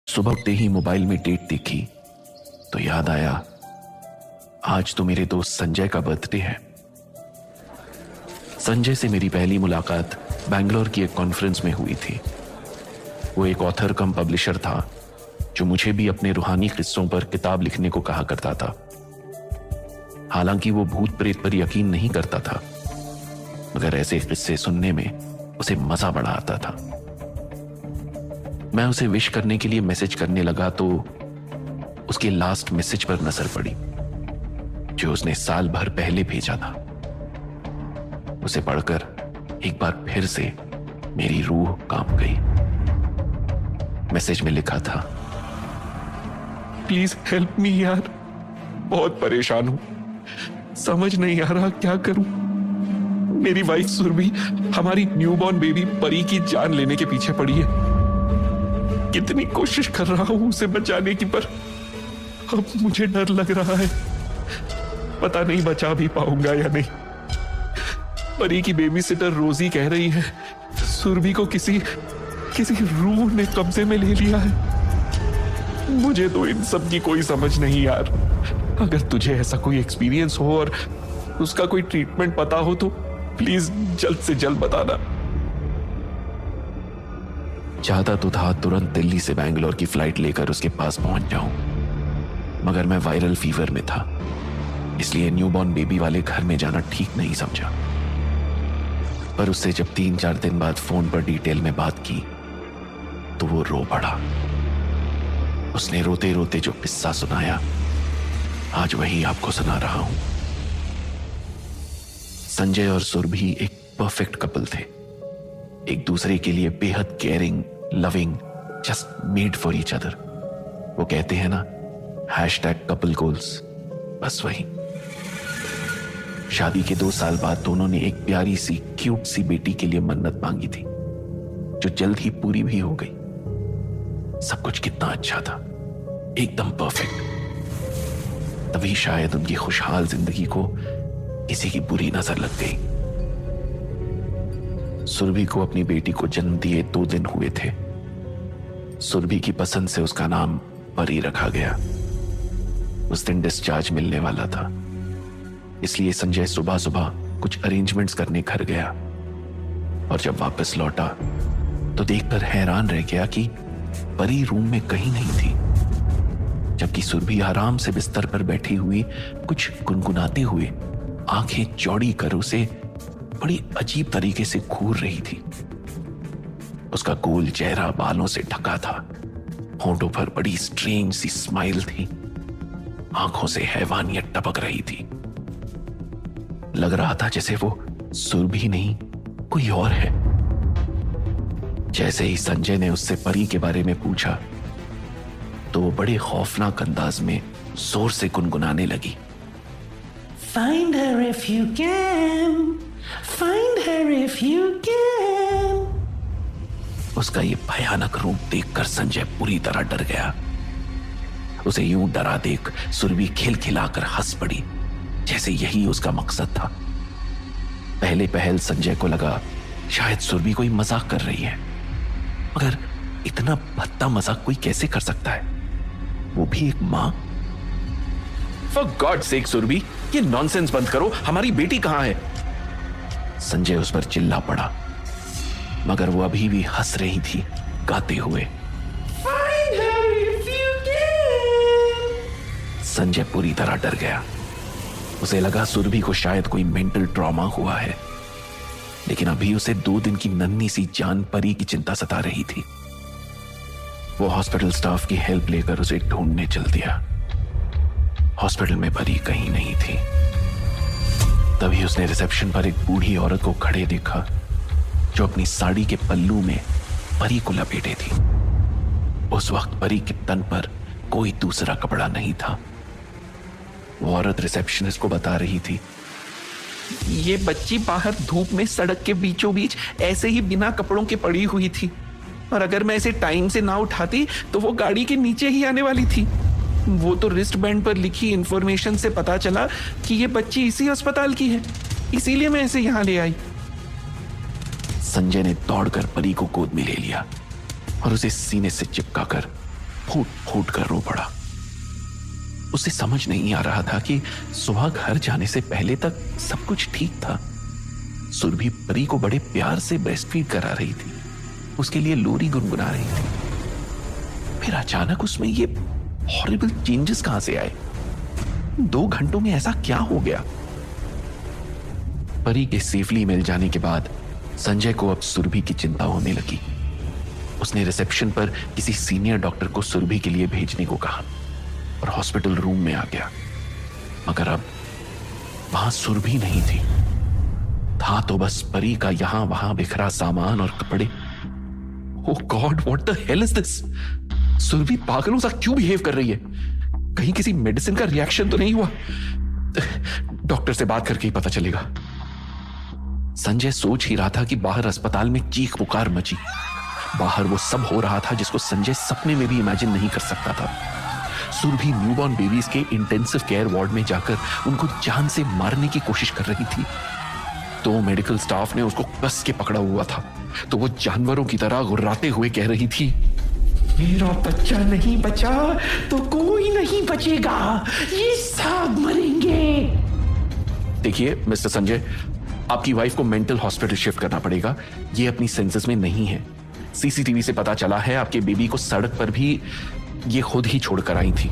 सुबह उठते ही मोबाइल में डेट देखी तो याद आया, आज तो मेरे दोस्त संजय का बर्थडे है। संजय से मेरी पहली मुलाकात बैंगलोर की एक कॉन्फ्रेंस में हुई थी। वो एक ऑथर कम पब्लिशर था जो मुझे भी अपने रूहानी किस्सों पर किताब लिखने को कहा करता था। हालांकि वो भूत प्रेत पर यकीन नहीं करता था, मगर ऐसे किस्से सुनने में उसे मजा बड़ा आता था। मैं उसे विश करने के लिए मैसेज करने लगा तो उसके लास्ट मैसेज पर नजर पड़ी जो उसने साल भर पहले भेजा था। उसे पढ़कर एक बार फिर से मेरी रूह कांप गई। मैसेज में लिखा था, प्लीज हेल्प मी यार, बहुत परेशान हूं, समझ नहीं आ रहा क्या करूं। मेरी वाइफ सुरभि हमारी न्यूबॉर्न बेबी परी की जान लेने के पीछे पड़ी है। कितनी कोशिश कर रहा हूं उसे बचाने की, पर अब मुझे डर लग रहा है, पता नहीं बचा भी पाऊंगा या नहीं। परी की बेबी सिटर रोजी कह रही है सुरभि को किसी रूह ने कब्जे में ले लिया है। मुझे तो इन सब की कोई समझ नहीं यार। अगर तुझे ऐसा कोई एक्सपीरियंस हो और उसका कोई ट्रीटमेंट पता हो तो प्लीज जल्द से जल्द बताना। चाहता तो था तुरंत दिल्ली से बैंगलोर की फ्लाइट लेकर उसके पास पहुंच जाऊं, मगर मैं वायरल फीवर में था, इसलिए न्यूबॉर्न बेबी वाले घर में जाना ठीक नहीं समझा। पर उससे जब 3-4 दिन बाद फोन पर डिटेल में बात की तो वो रो पड़ा। उसने रोते रोते जो किस्सा सुनाया आज वही आपको सुना रहा हूं। संजय और सुरभि एक परफेक्ट कपल थे, एक दूसरे के लिए बेहद caring, loving, just made for each other. वो कहते हैं ना, #कपल गोल्स, बस वही। शादी के 2 साल बाद दोनों ने एक प्यारी सी क्यूट सी बेटी के लिए मन्नत मांगी थी जो जल्द ही पूरी भी हो गई। सब कुछ कितना अच्छा था, एकदम परफेक्ट। तभी शायद उनकी खुशहाल जिंदगी को किसी की बुरी नजर लग गई। सुरभि को अपनी बेटी को जन्म दिए 2 दिन हुए थे। सुरभि की पसंद से उसका नाम परी रखा गया। उस दिन डिस्चार्ज मिलने वाला था, इसलिए संजय सुबह सुबह कुछ अरेंजमेंट्स करने घर गया और जब वापस लौटा तो देखकर हैरान रह गया कि परी रूम में कहीं नहीं थी, जबकि सुरभि आराम से बिस्तर पर बैठी हुई कुछ गुनगुनाते हुए आंखें चौड़ी कर उसे बड़ी अजीब तरीके से घूर रही थी। उसका गोल चेहरा बालों से ढका था, होंठों पर बड़ी स्ट्रेंज सी स्माइल थी, आंखों से हैवानियत टपक रही थी। लग रहा था जैसे वो सुरभि नहीं कोई और है। जैसे ही संजय ने उससे परी के बारे में पूछा तो वो बड़े खौफनाक अंदाज में जोर से गुनगुनाने लगी, Find her if you can, find her if you can। उसका ये भयानक रूप देखकर संजय पूरी तरह डर गया। उसे यूं डरा देख सुरभि खिलखिलाकर हंस पड़ी, जैसे यही उसका मकसद था। पहले पहल संजय को लगा शायद सुरभि कोई मजाक कर रही है, मगर इतना भद्दा मजाक कोई कैसे कर सकता है, वो भी एक मां। For God's sake सुरभि, ये नॉनसेंस बंद करो, हमारी बेटी कहां है? संजय उस पर चिल्ला पड़ा, मगर वो अभी भी हंस रही थी गाते हुए, Find her if you can। Sanjay पूरी तरह डर गया। उसे लगा सुरभि को शायद कोई मेंटल ट्रॉमा हुआ है, लेकिन अभी उसे 2 दिन की नन्ही सी जान परी की चिंता सता रही थी। वो हॉस्पिटल स्टाफ की हेल्प लेकर उसे ढूंढने चल दिया। हॉस्पिटल में परी कहीं नहीं थी। तभी उसने रिसेप्शन पर एक बूढ़ी औरत को खड़े देखा जो अपनी साड़ी के पल्लू में परी को लपेटे थी। उस वक्त परी के तन पर कोई दूसरा कपड़ा नहीं था। वो औरत रिसेप्शनिस्ट को बता रही थी, ये बच्ची बाहर धूप में सड़क के बीचों बीच ऐसे ही बिना कपड़ों के पड़ी हुई थी, और अगर मैं इसे टाइम से ना उठाती तो वो गाड़ी के नीचे ही आने वाली थी। वो तो रिस्ट बैंड पर लिखी इंफॉर्मेशन से पता चला कि ये बच्ची इसी अस्पताल की है, इसीलिए मैं इसे यहां ले आई। संजय ने दौड़कर परी को गोद में ले लिया और उसे सीने से चिपकाकर फूट फूट कर रो पड़ा। उसे समझ नहीं आ रहा था कि सुहाग घर जाने से पहले तक सब कुछ ठीक था। सुरभि परी को बड़े प्यार से ब्रेस्ट फीड करा रही थी, उसके लिए लोरी गुनगुना रही थी। फिर अचानक उसमें ये हॉरिबल चेंजेस कहां से आए? 2 घंटों में ऐसा क्या हो गया? परी के सेफली मिल जाने के बाद संजय को अब सुरभि की चिंता होने लगी। उसने रिसेप्शन पर किसी सीनियर डॉक्टर को सुरभि के लिए भेजने को कहा और हॉस्पिटल रूम में आ गया। मगर अब वहां सुरभि नहीं थी, था तो बस परी का यहां वहां बिखरा सामान और कपड़े। Oh god, what the hell is this? Surabhi पागलों सा क्यों बिहेव कर रही है? कहीं किसी मेडिसिन का रिएक्शन तो नहीं हुआ? डॉक्टर से बात करके ही पता चलेगा। संजय सोच ही रहा था कि बाहर अस्पताल में चीख पुकार मची। बाहर वो सब हो रहा था जिसको संजय सपने में भी इमेजिन नहीं कर सकता था। सुरभि न्यूबॉर्न बेबीज के इंटेंसिव केयर वार्ड में जाकर उनको जान से मारने की कोशिश कर रही थी। तो मेडिकल स्टाफ ने उसको कस के पकड़ा हुआ था, तो वो जानवरों की तरह गुर्राते हुए कह रही थी, मेरा बच्चा नहीं बचा तो कोई नहीं बचेगा, ये सब मरेंगे। देखिए मिस्टर संजय, आपकी वाइफ को मेंटल हॉस्पिटल शिफ्ट करना पड़ेगा। ये अपनी सेंसेस में नहीं है। सीसीटीवी से पता चला है आपके बेबी को सड़क पर भी ये खुद ही छोड़कर आई थी।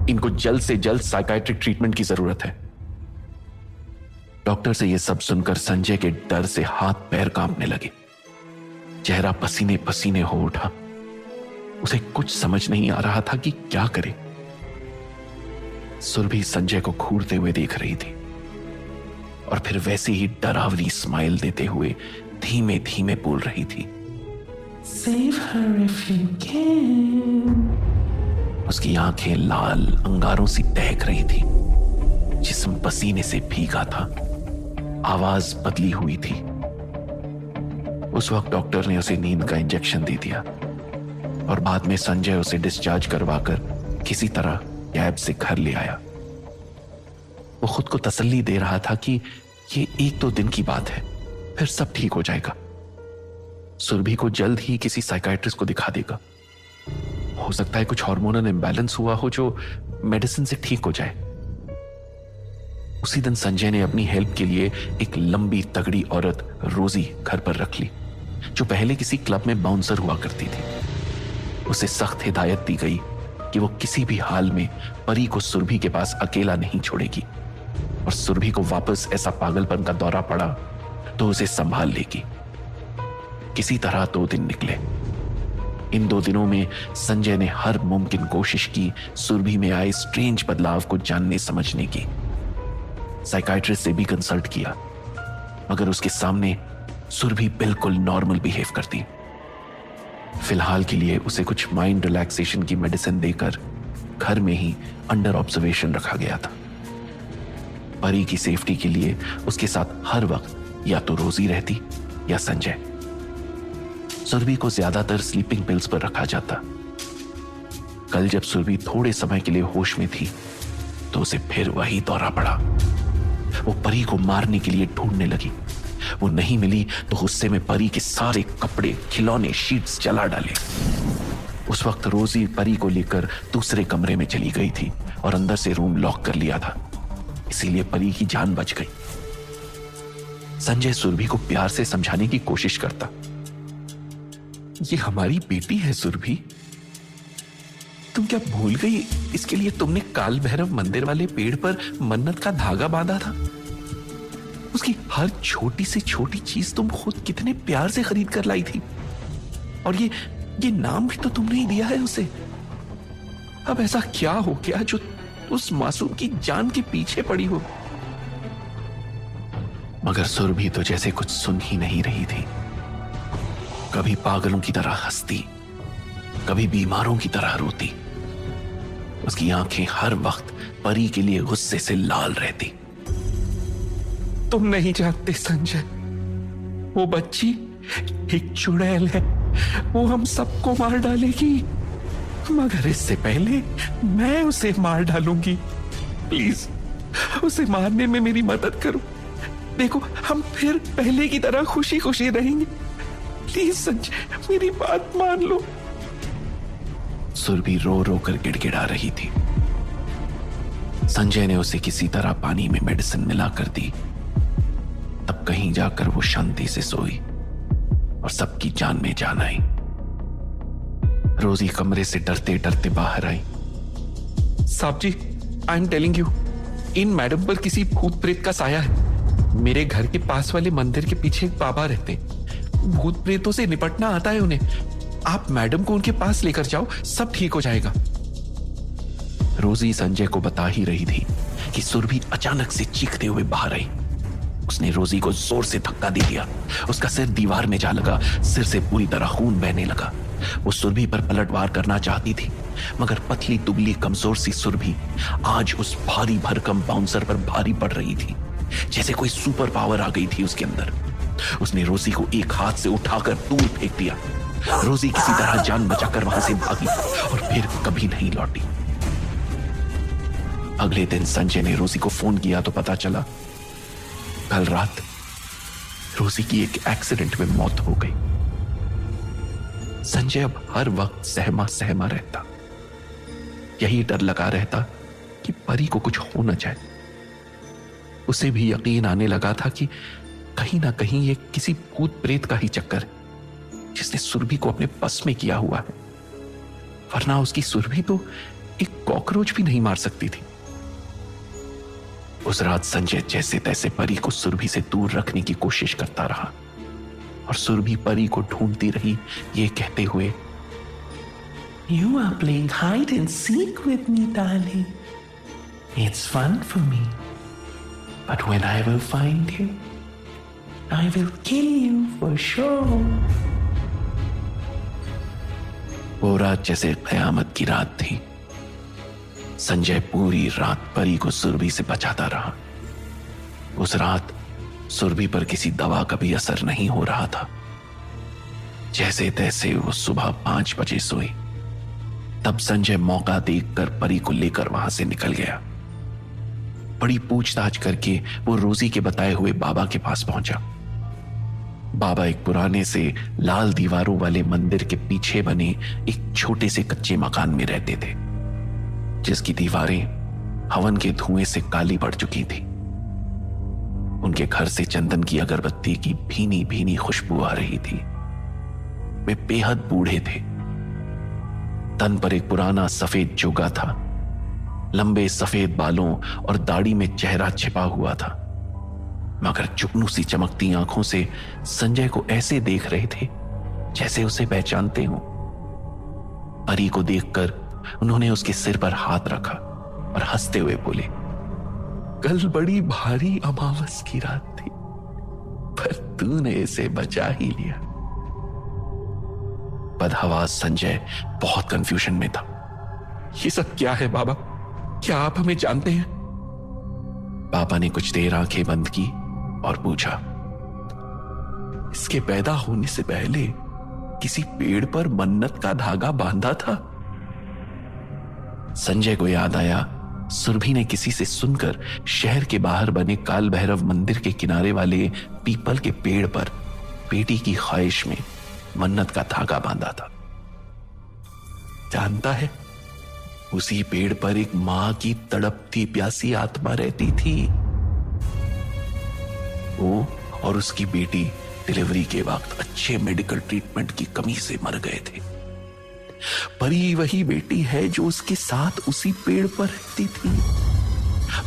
इनको जल्द से जल्द साइकाइट्रिक ट्रीटमेंट की जरूरत है। डॉक्टर से यह सब सुनकर संजय के डर से हाथ पैर कांपने लगे। चेहरा पसीने पसीने हो उठा। उसे कुछ समझ नहीं आ रहा था कि क्या करे। सुरभि संजय को घूरते हुए देख रही थी और फिर वैसे ही डरावनी स्माइल देते हुए धीमे धीमे बोल रही थी, Save her if you can. उसकी आंखें लाल अंगारों सी दहक रही थी, जिस्म पसीने से भीगा था, आवाज बदली हुई थी। उस वक्त डॉक्टर ने उसे नींद का इंजेक्शन दे दिया और बाद में संजय उसे डिस्चार्ज करवाकर किसी तरह कैब से घर ले आया। वो खुद को तसल्ली दे रहा था कि ये 1-2 दिन की बात है, फिर सब ठीक हो जाएगा। सुरभि को जल्द ही किसी साइकाइट्रिस्ट को दिखा देगा। हो सकता है कुछ हार्मोनल इंबैलेंस हुआ हो जो मेडिसिन से ठीक हो जाए। उसी दिन संजय ने अपनी हेल्प के लिए एक लंबी तगड़ी औरत रोजी घर पर रख ली, जो पहले किसी क्लब में बाउंसर हुआ करती थी। उसे सख्त हिदायत दी गई कि वो किसी भी हाल में परी को सुरभि के पास अकेला नहीं छोड़ेगी और सुरभि को वापस ऐसा पागलपन का दौरा पड़ा तो उसे संभाल लेगी। किसी तरह 2 दिन निकले। इन 2 दिनों में संजय ने हर मुमकिन कोशिश की सुरभि में आए स्ट्रेंज बदलाव को जानने समझने की। साइकाइट्रिस्ट से भी कंसल्ट किया, मगर उसके सामने सुरभि बिल्कुल नॉर्मल बिहेव करती। फिलहाल के लिए उसे कुछ माइंड रिलैक्सेशन की मेडिसिन देकर घर में ही अंडर ऑब्जर्वेशन रखा गया था। परी की सेफ्टी के लिए उसके साथ हर वक्त या तो रोजी रहती या संजय। सुरभि को ज्यादातर स्लीपिंग पिल्स पर रखा जाता। कल जब सुरभि थोड़े समय के लिए होश में थी तो उसे फिर वही दौरा पड़ा। वो परी को मारने के लिए ढूंढने लगी। वो नहीं मिली तो गुस्से में परी के सारे कपड़े, खिलौने, शीट्स जला डाले। उस वक्त रोजी परी को लेकर दूसरे कमरे में चली गई थी और अंदर से रूम लॉक कर लिया था, इसीलिए परी की जान बच गई। संजय सुरभि को प्यार से समझाने की कोशिश करता। ये हमारी बेटी है सुरभि, तुम क्या भूल गई? इसके लिए तुमने काल भैरव मंदिर वाले पेड़ पर मन्नत का धागा बांधा था। उसकी हर छोटी से छोटी चीज तुम खुद कितने प्यार से खरीद कर लाई थी, और ये नाम भी तो तुमने ही दिया है उसे। अब ऐसा क्या हो गया जो उस मासूम की जान के पीछे पड़ी हो? मगर सुरभि तो जैसे कुछ सुन ही नहीं रही थी। कभी पागलों की तरह हंसती, कभी बीमारों की तरह रोती। उसकी आंखें हर वक्त परी के लिए गुस्से से लाल रहती। तुम नहीं जानते संजय, वो बच्ची एक चुड़ैल है, वो हम सबको मार डालेगी, मगर इससे पहले मैं उसे मार डालूंगी। प्लीज उसे मारने में मेरी मदद करो। देखो हम फिर पहले की तरह खुशी खुशी रहेंगे। प्लीज संजय मेरी बात मान लो। सुरभि रो रो कर गिड़गिड़ा रही थी। संजय ने उसे किसी तरह पानी में मेडिसिन मिलाकर दी। तब कहीं जाकर वो शांति से सोई और सबकी जान में जान आई। रोजी कमरे से डरते डरते बाहर आई। साहब ji, I am telling you, इन मैडम पर किसी भूत प्रेत का साया है। मेरे घर के पास वाले मंदिर के पीछे एक बाबा रहते हैं। भूत प्रेतों से निपटना आता है उन्हें। आप मैडम को उनके पास लेकर जाओ, सब ठीक हो जाएगा। रोजी संजय को बता ही रही थी कि सुरभि अचानक से चीखते हुए बाहर आई। उसने रोजी को जोर से धक्का दे दिया। उसका सिर दीवार में जा लगा। सिर से पूरी तरह खून बहने लगा। वो सुरभि पर पलटवार करना चाहती थी, मगर पतली दुबली कमजोर सी सुरभि आज उस भारी भरकम बाउंसर पर भारी पड़ रही थी, जैसे कोई सुपर पावर आ गई थी उसके अंदर। उसने रोजी को एक हाथ से उठाकर दूर फेंक दिया। रोजी किसी तरह जान बचाकर वहां से भागी और फिर कभी नहीं लौटी। अगले दिन संजय ने रोजी को फोन किया तो पता चला कल रात रोजी की एक एक्सीडेंट में मौत हो गई। संजय अब हर वक्त सहमा सहमा रहता। यही डर लगा रहता कि परी को कुछ हो न जाए। उसे भी यकीन आने लगा था कि कहीं ना कहीं ये किसी भूत प्रेत का ही चक्कर है जिसने सुरभि को अपने बस में किया हुआ है, वरना उसकी सुरभि तो एक कॉकरोच भी नहीं मार सकती थी। उस रात संजय जैसे तैसे परी को सुरभि से दूर रखने की कोशिश करता रहा और सुरभि परी को ढूंढती रही, ये कहते हुए, You are playing hide and seek with me, darling. It's fun for me. But when I will find you, I will kill you for sure. वो रात जैसे कयामत की रात थी। संजय पूरी रात परी को सुरभि से बचाता रहा। उस रात सुरभि पर किसी दवा का भी असर नहीं हो रहा था। जैसे तैसे वो सुबह 5 बजे सोई। तब संजय मौका देखकर परी को लेकर वहां से निकल गया। बड़ी पूछताछ करके वो रोजी के बताए हुए बाबा के पास पहुंचा। बाबा एक पुराने से लाल दीवारों वाले मंदिर के पीछे बने एक छोटे से कच्चे मकान में रहते थे, जिसकी दीवारें हवन के धुएं से काली पड़ चुकी थी। उनके घर से चंदन की अगरबत्ती की भीनी भीनी खुशबू आ रही थी। वे बेहद बूढ़े थे। तन पर एक पुराना सफेद जोगा था। लंबे सफेद बालों और दाढ़ी में चेहरा छिपा हुआ था, मगर जुगनू सी चमकती आंखों से संजय को ऐसे देख रहे थे जैसे उसे पहचानते हो। परी को देखकर उन्होंने उसके सिर पर हाथ रखा और हंसते हुए बोले, कल बड़ी भारी अमावस की रात थी, पर तूने इसे बचा ही लिया। बदहवास संजय बहुत कंफ्यूजन में था। ये सब क्या है बाबा? क्या आप हमें जानते हैं? बाबा ने कुछ देर आंखें बंद की और पूछा, इसके पैदा होने से पहले किसी पेड़ पर मन्नत का धागा बांधा था। संजय को याद आया, सुरभि ने किसी से सुनकर शहर के बाहर बने काल भैरव मंदिर के किनारे वाले पीपल के पेड़ पर बेटी की ख्वाहिश में मन्नत का धागा बांधा था। जानता है, उसी पेड़ पर एक मां की तड़पती प्यासी आत्मा रहती थी। वो और उसकी बेटी डिलीवरी के वक्त अच्छे मेडिकल ट्रीटमेंट की कमी से मर गए थे। परी वही बेटी है जो उसके साथ उसी पेड़ पर रहती थी,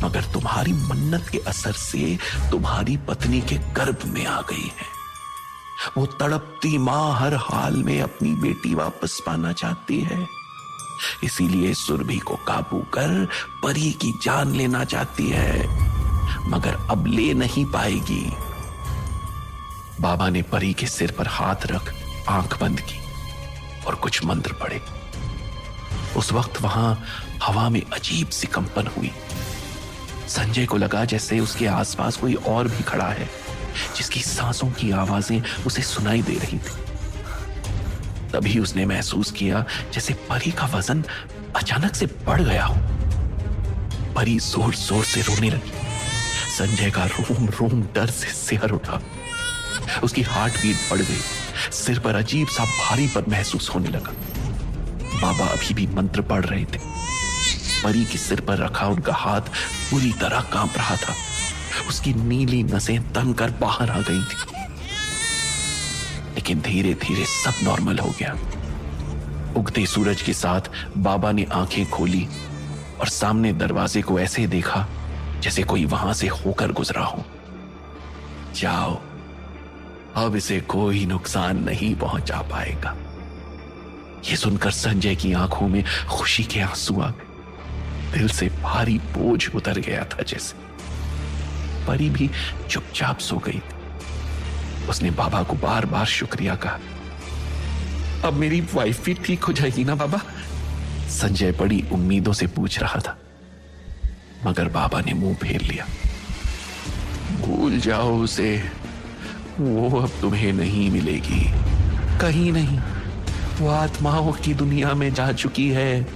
मगर तुम्हारी मन्नत के असर से तुम्हारी पत्नी के गर्भ में आ गई है। वो तड़पती मां हर हाल में अपनी बेटी वापस पाना चाहती है, इसीलिए सुरभि को काबू कर परी की जान लेना चाहती है, मगर अब ले नहीं पाएगी। बाबा ने परी के सिर पर हाथ रख आंख बंद की और कुछ मंत्र पढ़े। उस वक्त वहां हवा में अजीब सी कंपन हुई। संजय को लगा जैसे उसके आसपास कोई और भी खड़ा है, जिसकी सांसों की आवाजें उसे सुनाई दे रही थी। तभी उसने महसूस किया जैसे परी का वजन अचानक से बढ़ गया हो। परी जोर जोर से रोने लगी। संजय का रोम रोम डर से सिहर उठा। उसकी हार्ट बीट बढ़ गई। सिर पर अजीब सा भारीपन महसूस होने लगा। बाबा अभी भी मंत्र पढ़ रहे थे। परी के सिर पर रखा उनका हाथ पूरी तरह कांप रहा था। उसकी नीली नसें तनकर बाहर आ गई थी। लेकिन धीरे धीरे सब नॉर्मल हो गया। उगते सूरज के साथ बाबा ने आंखें खोली और सामने दरवाजे को ऐसे देखा जैसे कोई वहां से होकर गुजरा हो। जाओ, अब इसे कोई नुकसान नहीं पहुंचा पाएगा। यह सुनकर संजय की आंखों में खुशी के आंसू आ गए। दिल से भारी बोझ उतर गया था जैसे। परी भी चुपचाप सो गई थी। उसने बाबा को बार बार शुक्रिया कहा। अब मेरी वाइफ भी ठीक हो जाएगी ना बाबा? संजय बड़ी उम्मीदों से पूछ रहा था, मगर बाबा ने मुंह फेर लिया। भूल जाओ उसे, वो अब तुम्हें नहीं मिलेगी। कहीं नहीं, वो आत्माओं की दुनिया में जा चुकी है।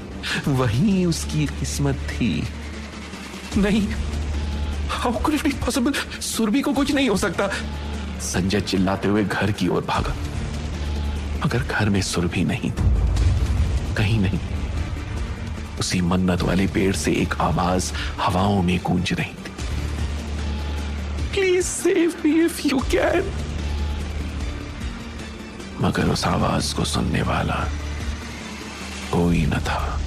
वही उसकी किस्मत थी। नहीं, how could it be possible? Surabhi को कुछ नहीं हो सकता। संजय चिल्लाते हुए घर की ओर भागा, मगर घर में सुरभि नहीं थी। कहीं नहीं। उसी मन्नत वाले पेड़ से एक आवाज हवाओं में गूंज रही थी। Please save me if you can. मगर उस आवाज को सुनने वाला कोई न था।